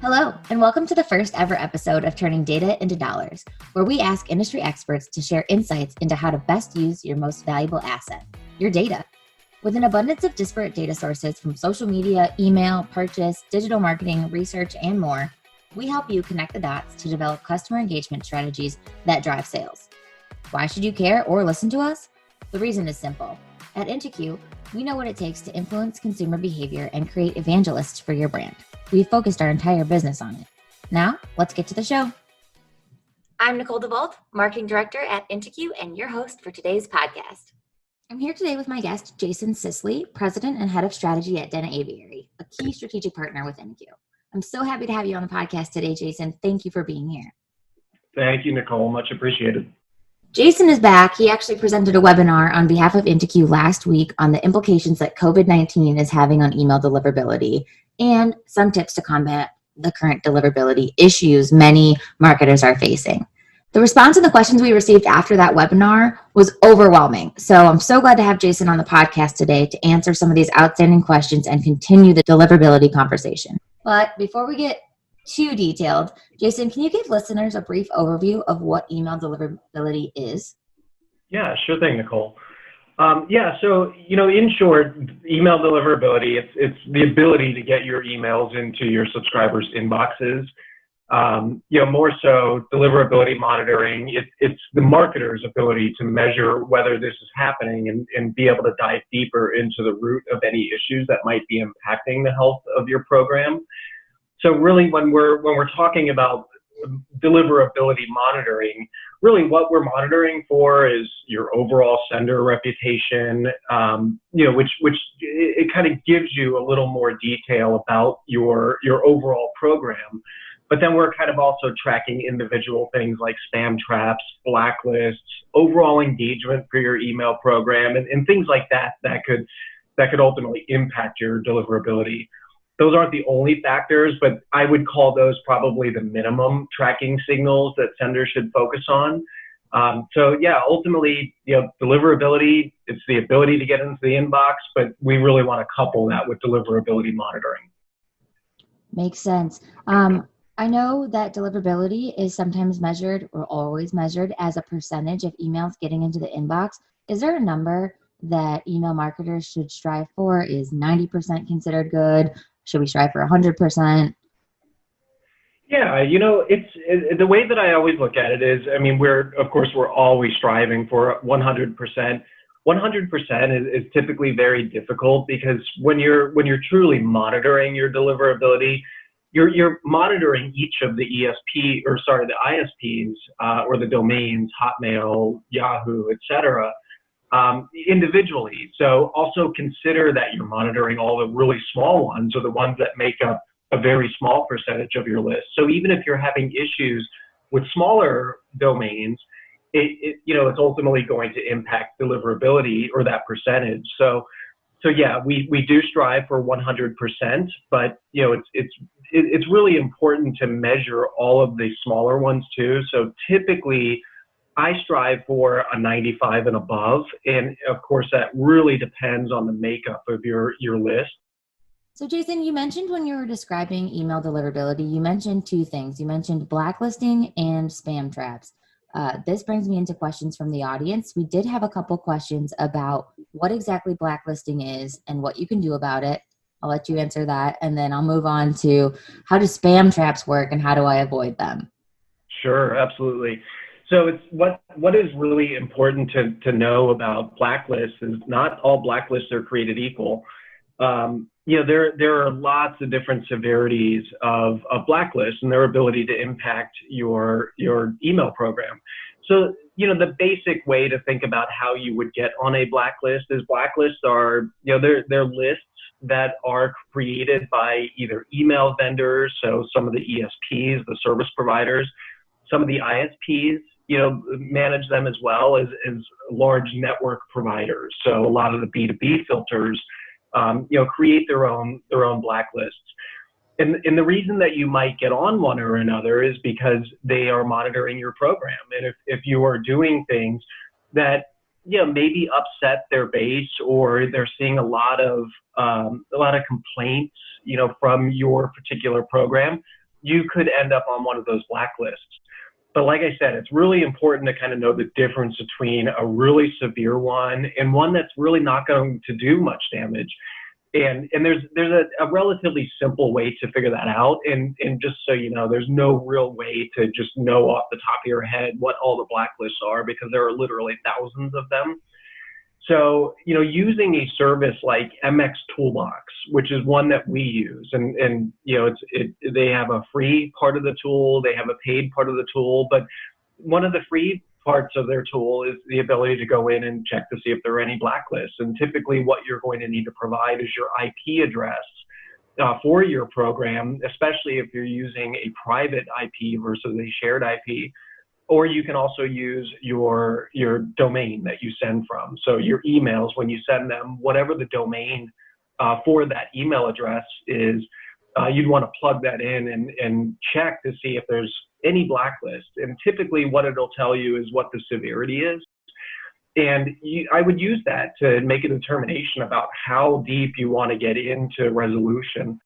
Hello, and welcome to the first ever episode of Turning Data into Dollars, where we ask industry experts to share insights into how to best use your most valuable asset, your data. With an abundance of disparate data sources from social media, email, purchase, digital marketing, research, and more, we help you connect the dots to develop customer engagement strategies that drive sales. Why should you care or listen to us? The reason is simple. At InterQ, we know what it takes to influence consumer behavior and create evangelists for your brand. We've focused our entire business on it. Now, let's get to the show. I'm Nicole DeVault, Marketing Director at InterQ and your host for today's podcast. I'm here today with my guest, Jason Sisley, President and Head of Strategy at Dana Aviary, a key strategic partner with InterQ. I'm so happy to have you on the podcast today, Jason. Thank you for being here. Thank you, Nicole. Much appreciated. Jason is back. He actually presented a webinar on behalf of InterQ last week on the implications that COVID-19 is having on email deliverability and some tips to combat the current deliverability issues many marketers are facing. The response and the questions we received after that webinar was overwhelming. So I'm so glad to have Jason on the podcast today to answer some of these outstanding questions and continue the deliverability conversation. But before we get too detailed, Jason, can you give listeners a brief overview of what email deliverability is? Yeah, sure thing, Nicole. In short, email deliverability, it's the ability to get your emails into your subscribers' inboxes. More so deliverability monitoring, it's the marketer's ability to measure whether this is happening and be able to dive deeper into the root of any issues that might be impacting the health of your program. So really, when we're talking about deliverability monitoring, really what we're monitoring for is your overall sender reputation, which it kind of gives you a little more detail about your overall program. But then we're kind of also tracking individual things like spam traps, blacklists, overall engagement for your email program, and things like that could ultimately impact your deliverability. Those aren't the only factors, but I would call those probably the minimum tracking signals that senders should focus on. Ultimately, deliverability, it's the ability to get into the inbox, but we really want to couple that with deliverability monitoring. Makes sense. I know that deliverability is sometimes measured or always measured as a percentage of emails getting into the inbox. Is there a number that email marketers should strive for? Is 90% considered good? Should we strive for 100%? Yeah, it's the way that I always look at it is, we're always striving for 100%. 100% is typically very difficult because when you're truly monitoring your deliverability, you're monitoring each of the the ISPs or the domains, Hotmail, Yahoo, etc. Individually. So also consider that you're monitoring all the really small ones or the ones that make up a very small percentage of your list. So even if you're having issues with smaller domains, it's ultimately going to impact deliverability or that percentage. So yeah, we do strive for 100%, but it's really important to measure all of the smaller ones too. So typically, I strive for a 95 and above. And of course, that really depends on the makeup of your list. So Jason, you mentioned when you were describing email deliverability, you mentioned two things. You mentioned blacklisting and spam traps. This brings me into questions from the audience. We did have a couple questions about what exactly blacklisting is and what you can do about it. I'll let you answer that. And then I'll move on to how do spam traps work and how do I avoid them? Sure, absolutely. So it's what is really important to know about blacklists is not all blacklists are created equal. There are lots of different severities of blacklists and their ability to impact your email program. So, the basic way to think about how you would get on a blacklist is blacklists are, they're lists that are created by either email vendors, so some of the ESPs, the service providers, some of the ISPs, manage them as well as large network providers. So a lot of the B2B filters, create their own blacklists. And the reason that you might get on one or another is because they are monitoring your program. And if you are doing things that, maybe upset their base, or they're seeing a lot of complaints, from your particular program, you could end up on one of those blacklists. But like I said, it's really important to kind of know the difference between a really severe one and one that's really not going to do much damage. And there's a relatively simple way to figure that out. And just so you know, there's no real way to just know off the top of your head what all the blacklists are, because there are literally thousands of them. So, using a service like MX Toolbox, which is one that we use, and they have a free part of the tool, they have a paid part of the tool, but one of the free parts of their tool is the ability to go in and check to see if there are any blacklists. And typically what you're going to need to provide is your IP address for your program, especially if you're using a private IP versus a shared IP. Or you can also use your domain that you send from. So your emails, when you send them, whatever the domain for that email address is, you'd want to plug that in and check to see if there's any blacklist. And typically what it'll tell you is what the severity is. And I would use that to make a determination about how deep you want to get into resolution.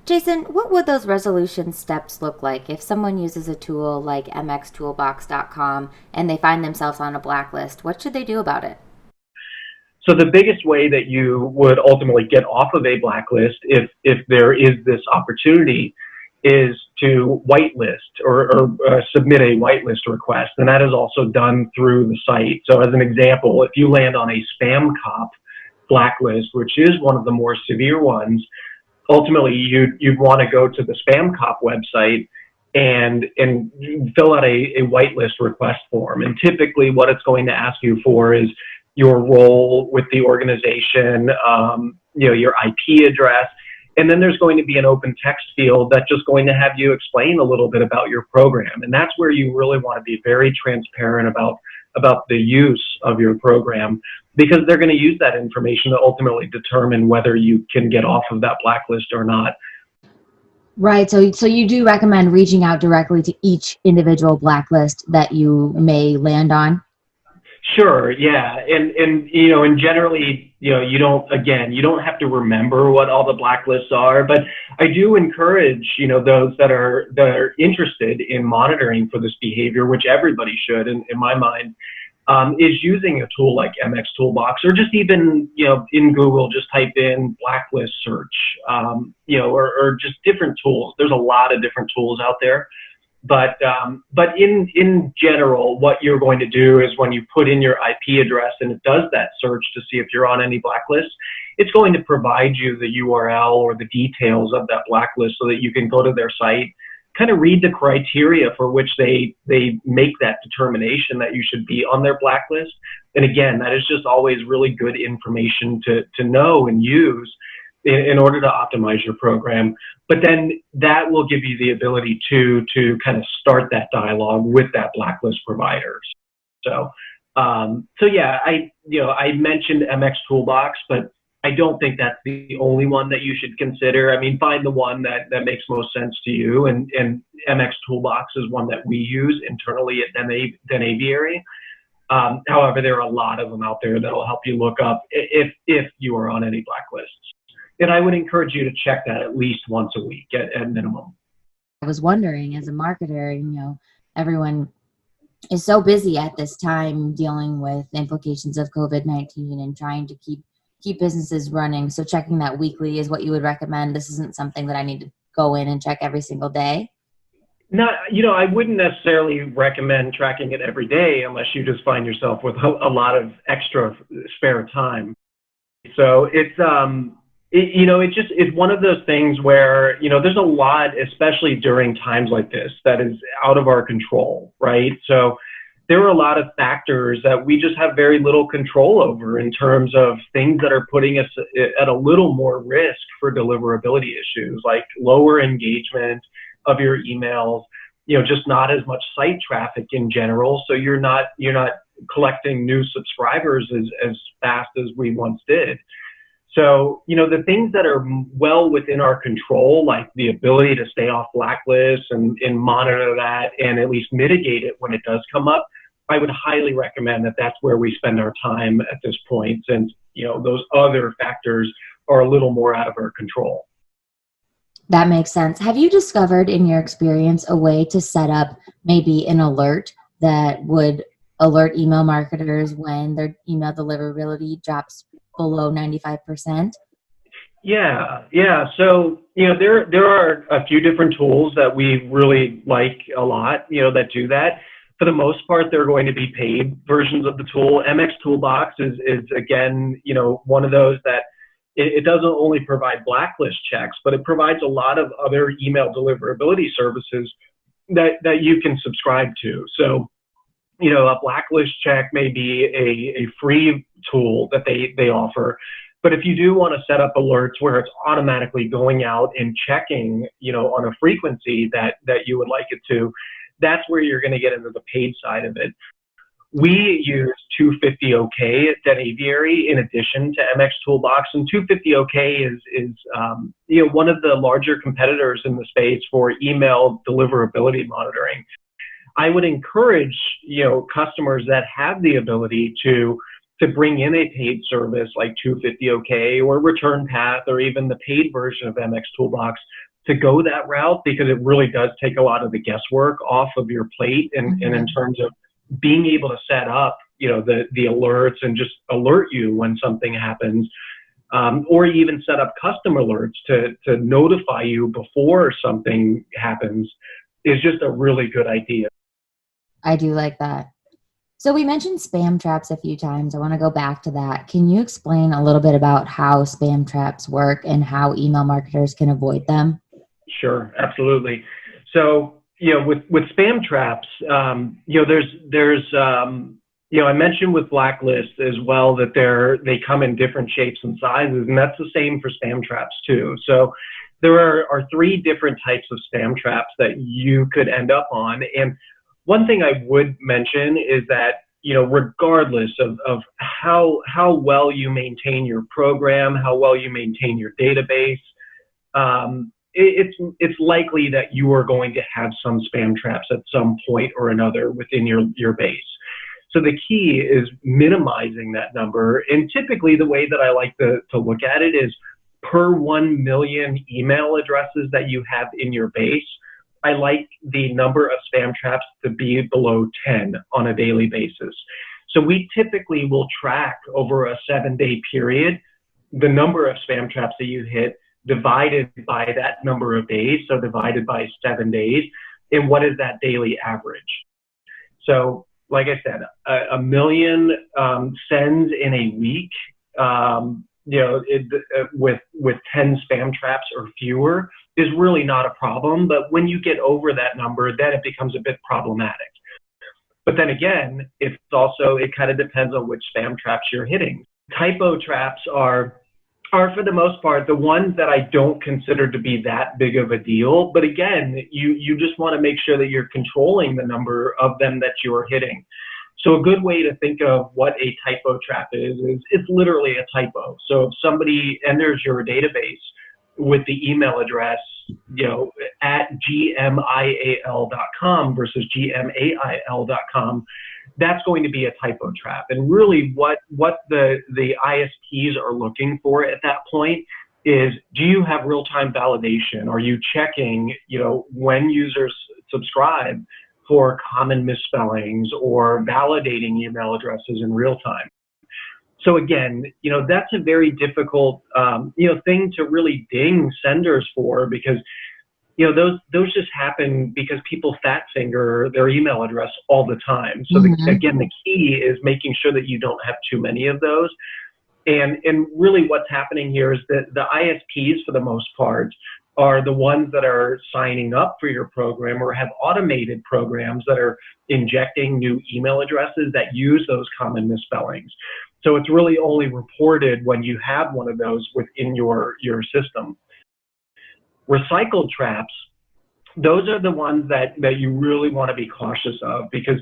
Jason, what would those resolution steps look like if someone uses a tool like mxtoolbox.com and they find themselves on a blacklist? What should they do about it? So the biggest way that you would ultimately get off of a blacklist, if there is this opportunity, is to whitelist or submit a whitelist request. And that is also done through the site. So as an example, if you land on a spam cop blacklist, which is one of the more severe ones, ultimately you'd want to go to the spam cop website and fill out a whitelist request form. And typically what it's going to ask you for is your role with the organization, your IP address, and then there's going to be an open text field that's just going to have you explain a little bit about your program. And that's where you really want to be very transparent about the use of your program, because they're going to use that information to ultimately determine whether you can get off of that blacklist or not. Right. So you do recommend reaching out directly to each individual blacklist that you may land on? Sure. Yeah. And generally, you don't have to remember what all the blacklists are, but I do encourage, those that are interested in monitoring for this behavior, which everybody should, in my mind, is using a tool like MX Toolbox, or just even, in Google, just type in blacklist search, or just different tools. There's a lot of different tools out there. But in general, what you're going to do is when you put in your IP address and it does that search to see if you're on any blacklist, it's going to provide you the URL or the details of that blacklist so that you can go to their site, kind of read the criteria for which they make that determination that you should be on their blacklist. And again, that is just always really good information to know and use in order to optimize your program. But then that will give you the ability to kind of start that dialogue with that blacklist provider. So yeah, I mentioned MX Toolbox, but I don't think that's the only one that you should consider. I mean, find the one that makes most sense to you. And MX Toolbox is one that we use internally at Denaviary. However, there are a lot of them out there that will help you look up if you are on any blacklists. And I would encourage you to check that at least once a week at minimum. I was wondering, as a marketer, everyone is so busy at this time dealing with implications of COVID-19 and trying to keep businesses running. So checking that weekly is what you would recommend. This isn't something that I need to go in and check every single day. I wouldn't necessarily recommend tracking it every day unless you just find yourself with a lot of extra spare time. So it's one of those things where, there's a lot, especially during times like this, that is out of our control, right? So there are a lot of factors that we just have very little control over in terms of things that are putting us at a little more risk for deliverability issues, like lower engagement of your emails, just not as much site traffic in general. So you're not collecting new subscribers as fast as we once did. So, the things that are well within our control, like the ability to stay off blacklists and monitor that and at least mitigate it when it does come up, I would highly recommend that that's where we spend our time at this point, since, those other factors are a little more out of our control. That makes sense. Have you discovered in your experience a way to set up maybe an alert that would alert email marketers when their email deliverability drops below 95%? Yeah. So, there are a few different tools that we really like a lot, that do that. For the most part, they're going to be paid versions of the tool. MX Toolbox is again, one of those that it doesn't only provide blacklist checks, but it provides a lot of other email deliverability services that you can subscribe to. So, a blacklist check may be a free tool that they offer. But if you do want to set up alerts where it's automatically going out and checking, on a frequency that you would like it to, that's where you're going to get into the paid side of it. We use 250OK at Den Aviary in addition to MX Toolbox, and 250OK is one of the larger competitors in the space for email deliverability monitoring. I would encourage, customers that have the ability to bring in a paid service like 250OK or Return Path or even the paid version of MX Toolbox to go that route, because it really does take a lot of the guesswork off of your plate and in terms of being able to set up, the alerts and just alert you when something happens, or even set up custom alerts to notify you before something happens is just a really good idea. I do like that. So we mentioned spam traps a few times. I want to go back to that. Can you explain a little bit about how spam traps work and how email marketers can avoid them? Sure, absolutely. So, with spam traps, I mentioned with blacklist as well that they come in different shapes and sizes, and that's the same for spam traps too. So there are three different types of spam traps that you could end up on. And one thing I would mention is that, regardless of how well you maintain your program, how well you maintain your database, it's likely that you are going to have some spam traps at some point or another within your base. So the key is minimizing that number. And typically the way that I like to look at it is per 1 million email addresses that you have in your base, I like the number of spam traps to be below 10 on a daily basis. So we typically will track over a 7-day period the number of spam traps that you hit divided by that number of days, so divided by 7 days, and what is that daily average. So like I said, a million sends in a week, with 10 spam traps or fewer is really not a problem. But when you get over that number, then it becomes a bit problematic. But then again, it kind of depends on which spam traps you're hitting. Typo traps are for the most part the ones that I don't consider to be that big of a deal. But again, you just want to make sure that you're controlling the number of them that you are hitting. So a good way to think of what a typo trap is it's literally a typo. So if somebody enters your database with the email address, at gmial.com versus gmail.com, that's going to be a typo trap. And really what the ISPs are looking for at that point is, do you have real-time validation? Are you checking, when users subscribe for common misspellings or validating email addresses in real time? So again, that's a very difficult, thing to really ding senders for, because, those just happen because people fat finger their email address all the time. So again, the key is making sure that you don't have too many of those. And really what's happening here is that the ISPs, for the most part, are the ones that are signing up for your program or have automated programs that are injecting new email addresses that use those common misspellings. So it's really only reported when you have one of those within your system. Recycled traps, those are the ones that you really want to be cautious of, because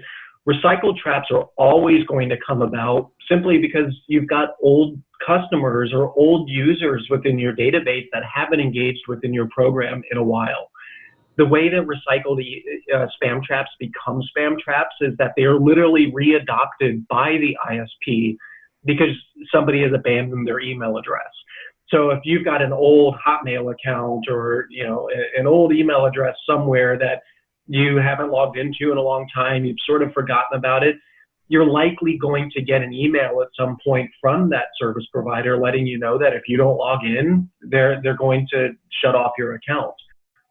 recycled traps are always going to come about simply because you've got old customers or old users within your database that haven't engaged within your program in a while. The way that recycled spam traps become spam traps is that they are literally readopted by the ISP because somebody has abandoned their email address. So if you've got an old Hotmail account or, an old email address somewhere that you haven't logged into in a long time, you've sort of forgotten about it, you're likely going to get an email at some point from that service provider letting you know that if you don't log in, they're going to shut off your account.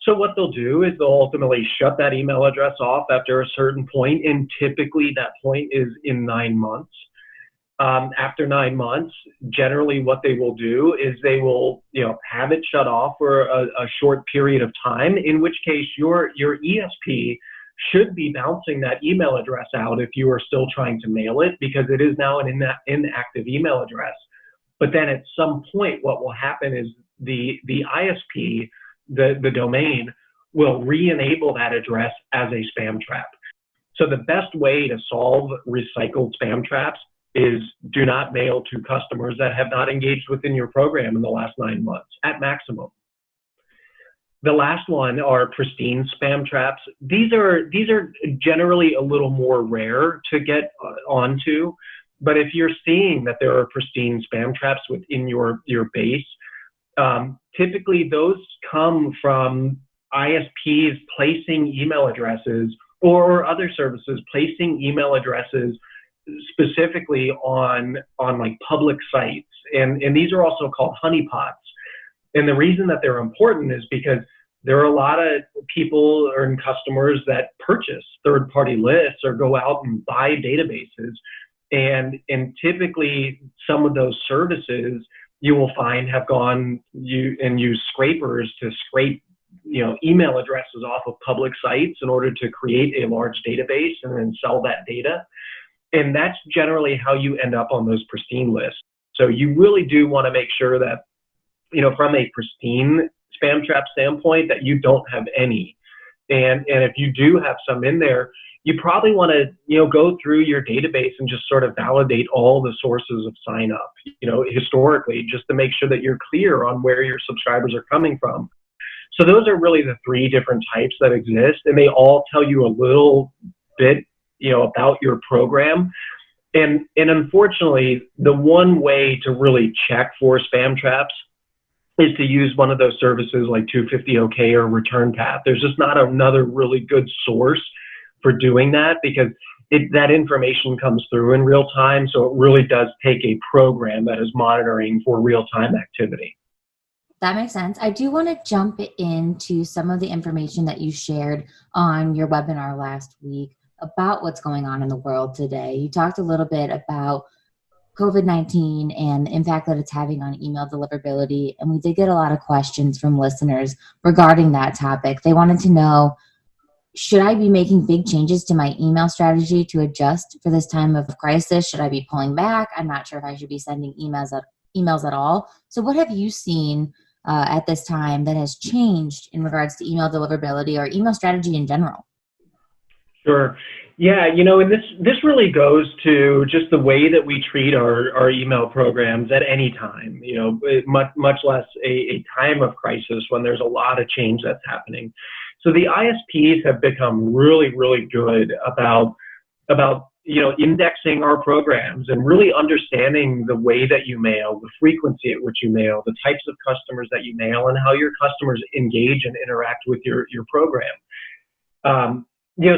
So what they'll do is they'll ultimately shut that email address off after a certain point, and typically that point is in 9 months. After 9 months, generally what they will do is they will, have it shut off for a short period of time, in which case your ESP should be bouncing that email address out if you are still trying to mail it, because it is now an inactive email address. But then at some point, what will happen is the ISP, the domain, will re-enable that address as a spam trap. So the best way to solve recycled spam traps is do not mail to customers that have not engaged within your program in the last 9 months at maximum. The last one are pristine spam traps. These are generally a little more rare to get onto, but if you're seeing that there are pristine spam traps within your base, typically those come from ISPs placing email addresses, or other services placing email addresses specifically on like public sites, and these are also called honeypots. And the reason that they're important is because there are a lot of people and customers that purchase third-party lists or go out and buy databases, and typically some of those services you will find have gone and use scrapers to scrape email addresses off of public sites in order to create a large database and then sell that data. And that's generally how you end up on those pristine lists. So you really do want to make sure that, from a pristine spam trap standpoint, that you don't have any. And if you do have some in there, you probably want to, go through your database and just sort of validate all the sources of sign up, historically, just to make sure that you're clear on where your subscribers are coming from. So those are really the 3 different types that exist, and they all tell you a little bit about your program. And unfortunately, the one way to really check for spam traps is to use one of those services like 250OK or Return Path. There's just not another really good source for doing that, because that information comes through in real time. So it really does take a program that is monitoring for real-time activity. That makes sense. I do want to jump into some of the information that you shared on your webinar last week about what's going on in the world today. You talked a little bit about COVID-19 and the impact that it's having on email deliverability. And we did get a lot of questions from listeners regarding that topic. They wanted to know, should I be making big changes to my email strategy to adjust for this time of crisis? Should I be pulling back? I'm not sure if I should be sending emails at all. So what have you seen at this time that has changed in regards to email deliverability or email strategy in general? Sure. Yeah, and this really goes to just the way that we treat our email programs at any time, much less a time of crisis when there's a lot of change that's happening. So the ISPs have become really, really good about indexing our programs and really understanding the way that you mail, the frequency at which you mail, the types of customers that you mail, and how your customers engage and interact with your program.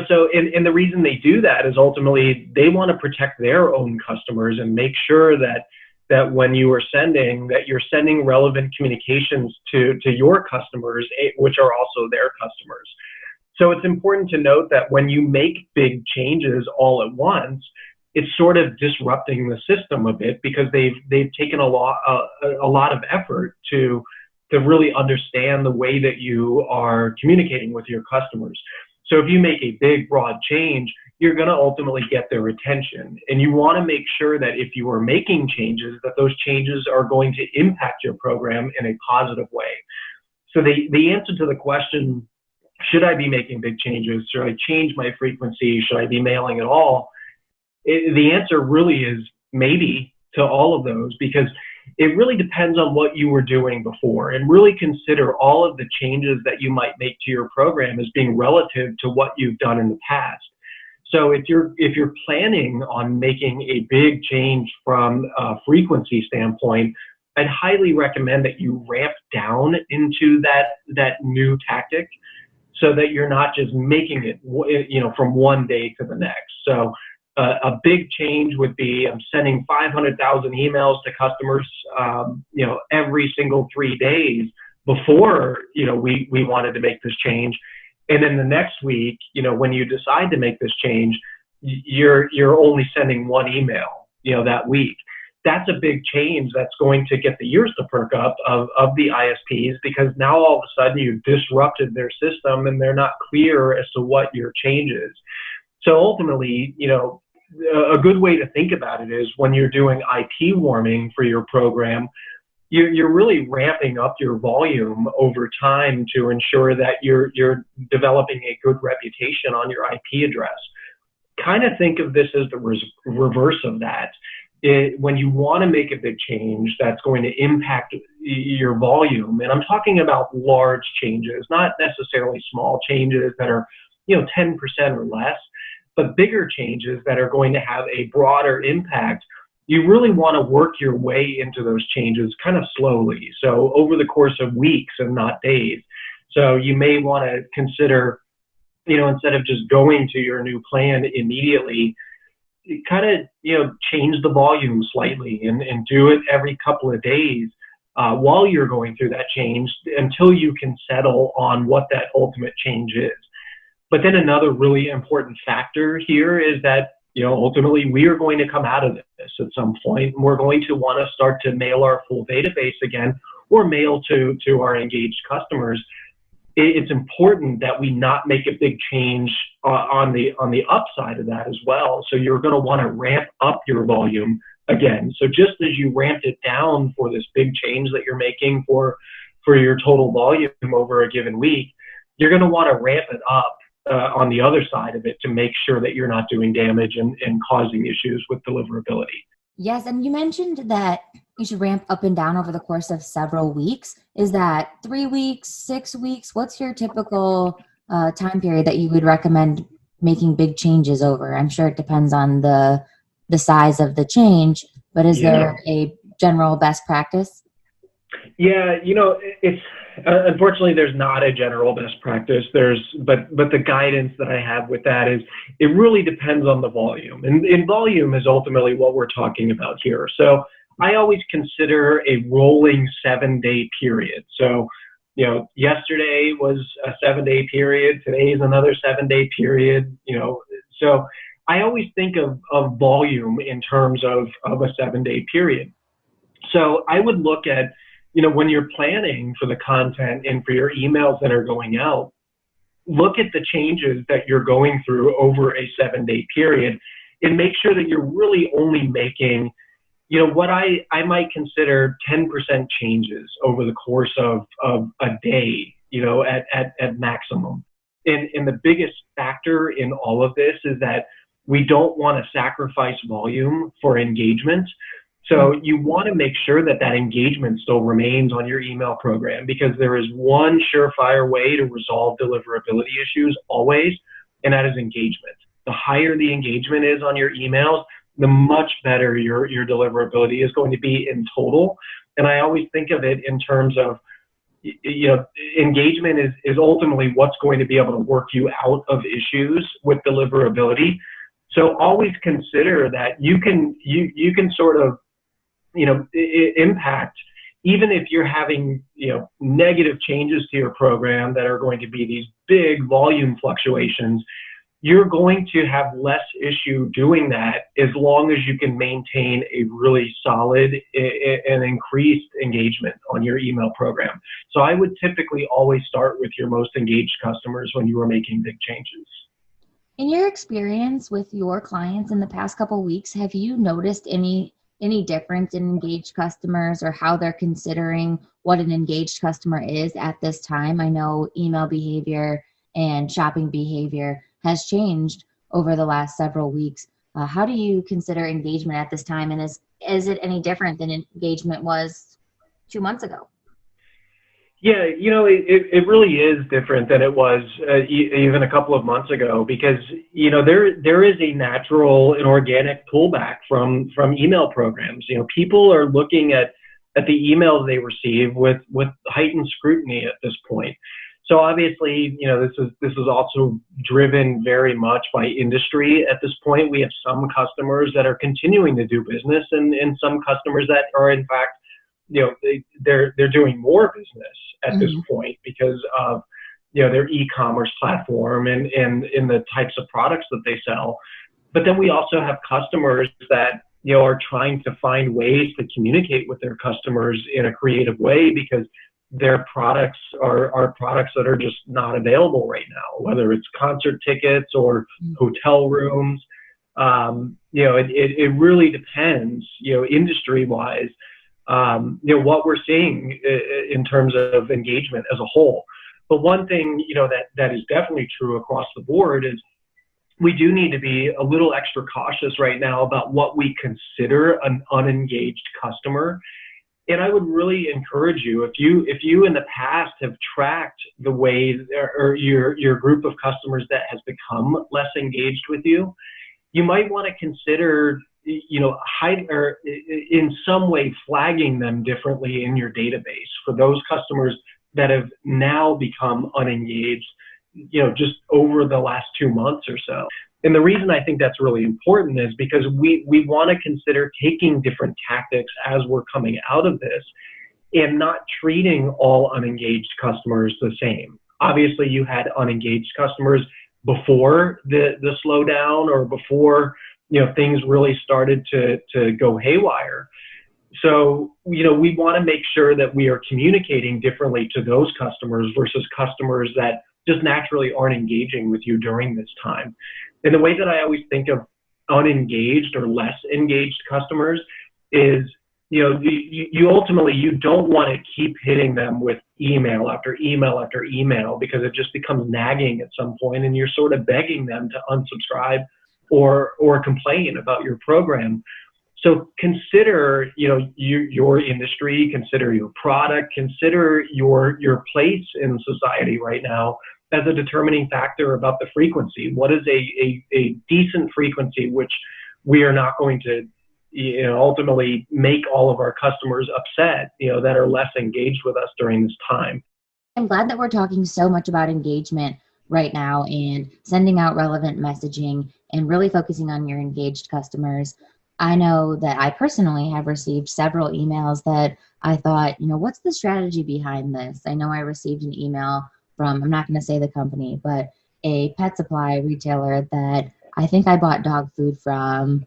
So the reason they do that is ultimately they want to protect their own customers and make sure that when you are sending, that you're sending relevant communications to your customers, which are also their customers. So it's important to note that when you make big changes all at once, it's sort of disrupting the system a bit, because they've taken a lot of effort to really understand the way that you are communicating with your customers. So if you make a big, broad change, you're going to ultimately get their attention. And you want to make sure that if you are making changes, that those changes are going to impact your program in a positive way. So the answer to the question, should I be making big changes? Should I change my frequency? Should I be mailing at all? The answer really is maybe to all of those, because it really depends on what you were doing before, and really consider all of the changes that you might make to your program as being relative to what you've done in the past. So if you're planning on making a big change from a frequency standpoint, I'd highly recommend that you ramp down into that new tactic so that you're not just making it, from one day to the next. So a big change would be I'm sending 500,000 emails to customers, every single 3 days before, we wanted to make this change. And then the next week, when you decide to make this change, you're only sending one email, that week. That's a big change that's going to get the ears to perk up of the ISPs, because now all of a sudden you've disrupted their system and they're not clear as to what your change is. So ultimately, a good way to think about it is when you're doing IP warming for your program, you're really ramping up your volume over time to ensure that you're developing a good reputation on your IP address. Kind of think of this as the reverse of that. When you want to make a big change that's going to impact your volume, and I'm talking about large changes, not necessarily small changes that are 10% or less, but bigger changes that are going to have a broader impact, you really want to work your way into those changes kind of slowly. So over the course of weeks and not days. So you may want to consider, instead of just going to your new plan immediately, kind of, change the volume slightly and do it every couple of days while you're going through that change until you can settle on what that ultimate change is. But then another really important factor here is that, ultimately we are going to come out of this at some point, and we're going to want to start to mail our full database again, or mail to our engaged customers. It's important that we not make a big change on the upside of that as well. So you're going to want to ramp up your volume again. So just as you ramped it down for this big change that you're making for your total volume over a given week, you're going to want to ramp it up on the other side of it to make sure that you're not doing damage and causing issues with deliverability. Yes, and you mentioned that you should ramp up and down over the course of several weeks. Is that 3 weeks, 6 weeks? What's your typical time period that you would recommend making big changes over? I'm sure it depends on the size of the change, but is there a general best practice? Yeah, it's unfortunately there's not a general best practice. But the guidance that I have with that is it really depends on the volume, and volume is ultimately what we're talking about here. So I always consider a rolling 7-day period. So yesterday was a 7-day period. Today is another 7-day period. So I always think of volume in terms of a 7-day period. So I would look at, when you're planning for the content and for your emails that are going out, look at the changes that you're going through over a 7-day period and make sure that you're really only making, what I might consider 10% changes over the course of a day, at maximum. And the biggest factor in all of this is that we don't want to sacrifice volume for engagement. So you want to make sure that engagement still remains on your email program, because there is one surefire way to resolve deliverability issues always, and that is engagement. The higher the engagement is on your emails, the much better your deliverability is going to be in total. And I always think of it in terms of, engagement is ultimately what's going to be able to work you out of issues with deliverability. So always consider that you can sort of, impact, even if you're having, negative changes to your program that are going to be these big volume fluctuations, you're going to have less issue doing that as long as you can maintain a really solid and increased engagement on your email program. So I would typically always start with your most engaged customers when you are making big changes. In your experience with your clients in the past couple of weeks, have you noticed any difference in engaged customers or how they're considering what an engaged customer is at this time? I know email behavior and shopping behavior has changed over the last several weeks. How do you consider engagement at this time? And is it any different than engagement was 2 months ago? Yeah, it really is different than it was even a couple of months ago, because, there is a natural and organic pullback from email programs. People are looking at at the emails they receive with heightened scrutiny at this point. So obviously, this is also driven very much by industry at this point. We have some customers that are continuing to do business, and some customers that are in fact, they're doing more business at this point because of their e-commerce platform and the types of products that they sell. But then we also have customers that are trying to find ways to communicate with their customers in a creative way because their products are products that are just not available right now, whether it's concert tickets or hotel rooms. It really depends, industry-wise, what we're seeing in terms of engagement as a whole. But one thing, that is definitely true across the board is we do need to be a little extra cautious right now about what we consider an unengaged customer. And I would really encourage you, if you in the past have tracked the way or your group of customers that has become less engaged with you, you might want to consider, or in some way flagging them differently in your database for those customers that have now become unengaged, just over the last 2 months or so. And the reason I think that's really important is because we want to consider taking different tactics as we're coming out of this and not treating all unengaged customers the same. Obviously, you had unengaged customers before the slowdown or before things really started to go haywire. So, we want to make sure that we are communicating differently to those customers versus customers that just naturally aren't engaging with you during this time. And the way that I always think of unengaged or less engaged customers is, you ultimately, you don't want to keep hitting them with email after email after email because it just becomes nagging at some point and you're sort of begging them to unsubscribe or complain about your program. So consider, your industry, consider your product, consider your place in society right now as a determining factor about the frequency. What is a decent frequency, which we are not going to, ultimately make all of our customers upset, that are less engaged with us during this time. I'm glad that we're talking so much about engagement right now and sending out relevant messaging and really focusing on your engaged customers. I know that I personally have received several emails that I thought, what's the strategy behind this? I know I received an email from, I'm not going to say the company, but a pet supply retailer that I think I bought dog food from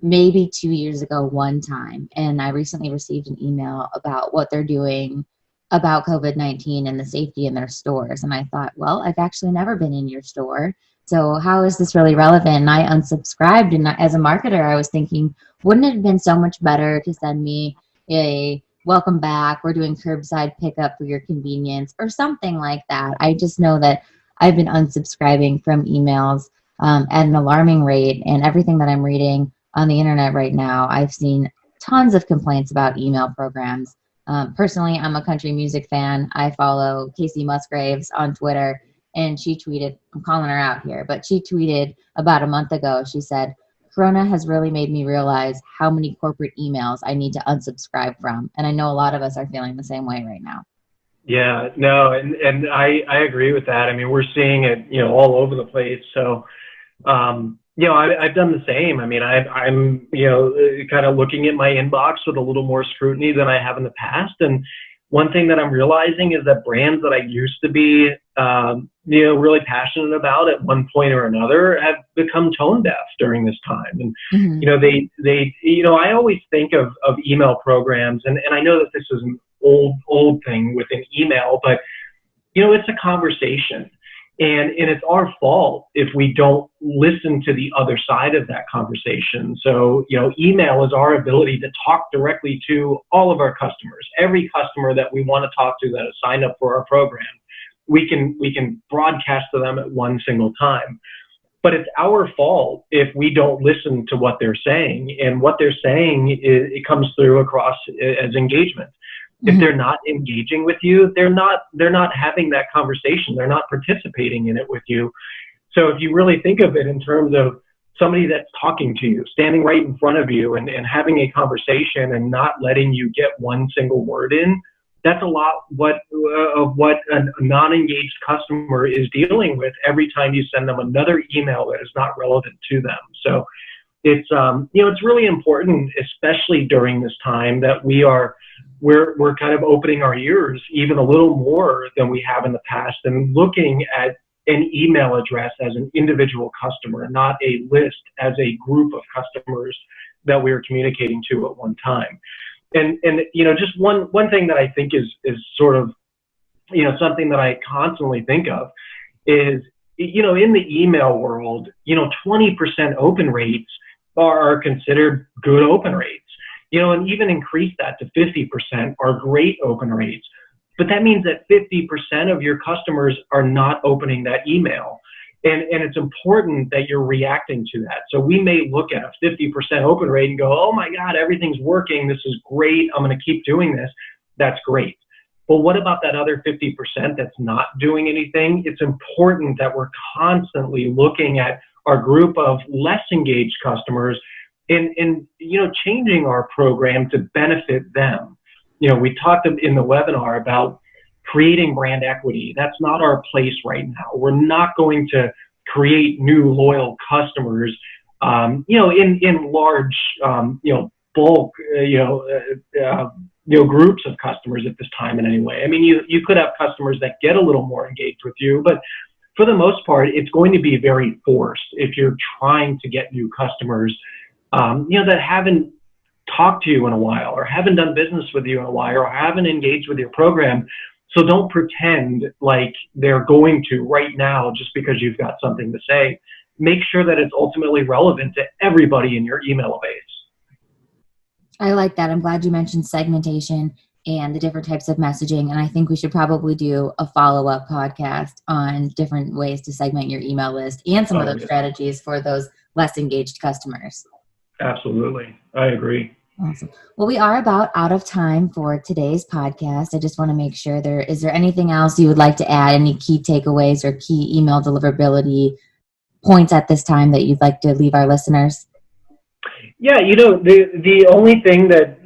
maybe 2 years ago one time. And I recently received an email about what they're doing about COVID-19 and the safety in their stores. And I thought, well, I've actually never been in your store. So how is this really relevant? And I unsubscribed. And as a marketer, I was thinking, wouldn't it have been so much better to send me a welcome back, we're doing curbside pickup for your convenience or something like that? I just know that I've been unsubscribing from emails at an alarming rate, and everything that I'm reading on the internet right now, I've seen tons of complaints about email programs. Personally, I'm a country music fan. I follow Casey Musgraves on Twitter, and she tweeted, I'm calling her out here, but she tweeted about a month ago, she said, Corona has really made me realize how many corporate emails I need to unsubscribe from. And I know a lot of us are feeling the same way right now. Yeah, no, and I agree with that. I mean, we're seeing it, all over the place. So, I've done the same. I mean, I'm kind of looking at my inbox with a little more scrutiny than I have in the past. And one thing that I'm realizing is that brands that I used to be, really passionate about at one point or another have become tone deaf during this time. And, I always think of email programs, and I know that this is an old thing with an email, but, it's a conversation. And it's our fault if we don't listen to the other side of that conversation. So, email is our ability to talk directly to all of our customers. Every customer that we want to talk to that has signed up for our program, we can broadcast to them at one single time. But it's our fault if we don't listen to what they're saying. And what they're saying, it comes through across as engagement. If they're not engaging with you, they're not having that conversation. They're not participating in it with you. So if you really think of it in terms of somebody that's talking to you, standing right in front of you and having a conversation and not letting you get one single word in, that's a lot of what a non-engaged customer is dealing with every time you send them another email that is not relevant to them. So it's it's really important, especially during this time, that we're kind of opening our ears even a little more than we have in the past and looking at an email address as an individual customer, not a list as a group of customers that we are communicating to at one time. And just one thing that I think is sort of something that I constantly think of is in the email world 20% open rates are considered good open rates, and even increase that to 50% are great open rates. But that means that 50% of your customers are not opening that email. And it's important that you're reacting to that. So we may look at a 50% open rate and go, oh my God, everything's working. This is great. I'm going to keep doing this. That's great. But what about that other 50% that's not doing anything? It's important that we're constantly looking at our group of less engaged customers and changing our program to benefit them. We talked in the webinar about creating brand equity. That's not our place right now. We're not going to create new loyal customers, in large, bulk, groups of customers at this time in any way. I mean, you could have customers that get a little more engaged with you, but for the most part, it's going to be very forced if you're trying to get new customers, that haven't talked to you in a while or haven't done business with you in a while or haven't engaged with your program. So don't pretend like they're going to right now just because you've got something to say. Make sure that it's ultimately relevant to everybody in your email base. I like that. I'm glad you mentioned segmentation and the different types of messaging. And I think we should probably do a follow-up podcast on different ways to segment your email list and some of those strategies for those less engaged customers. Absolutely. I agree. Awesome. Well, we are about out of time for today's podcast. I just want to make sure is there anything else you would like to add, any key takeaways or key email deliverability points at this time that you'd like to leave our listeners? Yeah, the only thing that,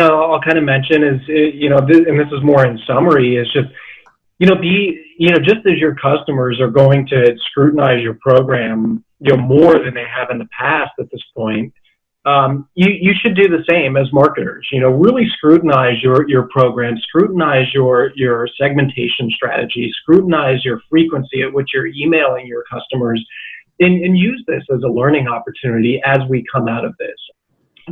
I'll kind of mention is, and this is more in summary, is just, just as your customers are going to scrutinize your program, more than they have in the past at this point, you should do the same as marketers. Really scrutinize your program, scrutinize your segmentation strategy, scrutinize your frequency at which you're emailing your customers, and use this as a learning opportunity as we come out of this.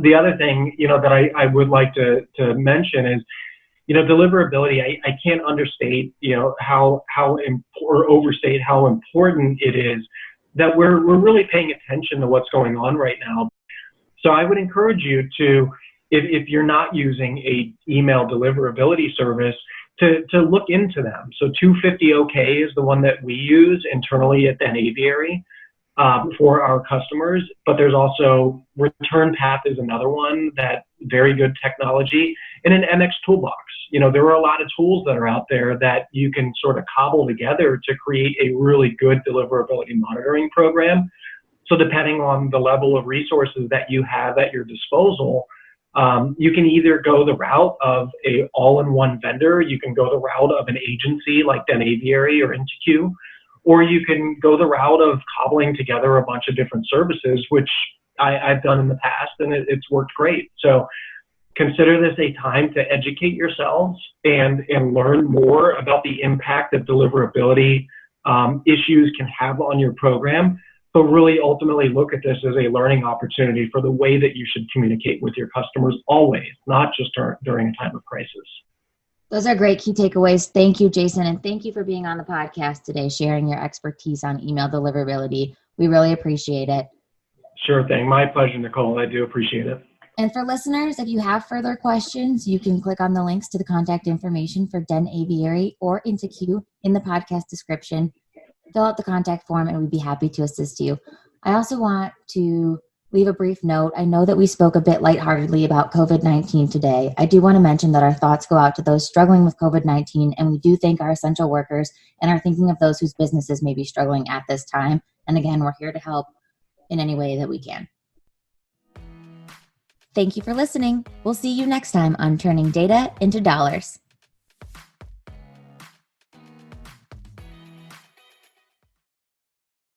The other thing, that I would like to mention is, deliverability. I can't understate, how or overstate how important it is that we're really paying attention to what's going on right now. So I would encourage you to, if you're not using a email deliverability service, to look into them. So 250 OK is the one that we use internally at Den Aviary for our customers. But there's also Return Path is another one, that very good technology, and an MX Toolbox. There are a lot of tools that are out there that you can sort of cobble together to create a really good deliverability monitoring program. So depending on the level of resources that you have at your disposal, you can either go the route of a all-in-one vendor, you can go the route of an agency like Den Aviary or InterQ, or you can go the route of cobbling together a bunch of different services, which I've done in the past, and it's worked great. So consider this a time to educate yourselves and learn more about the impact that deliverability issues can have on your program. But really ultimately look at this as a learning opportunity for the way that you should communicate with your customers always, not just during a time of crisis. Those are great key takeaways. Thank you, Jason. And thank you for being on the podcast today, sharing your expertise on email deliverability. We really appreciate it. Sure thing. My pleasure, Nicole. I do appreciate it. And for listeners, if you have further questions, you can click on the links to the contact information for Den Aviary or InterQ in the podcast description. Fill out the contact form and we'd be happy to assist you. I also want to leave a brief note. I know that we spoke a bit lightheartedly about COVID-19 today. I do want to mention that our thoughts go out to those struggling with COVID-19, and we do thank our essential workers and are thinking of those whose businesses may be struggling at this time. And again, we're here to help. in any way that we can. Thank you for listening. We'll see you next time on Turning Data into Dollars.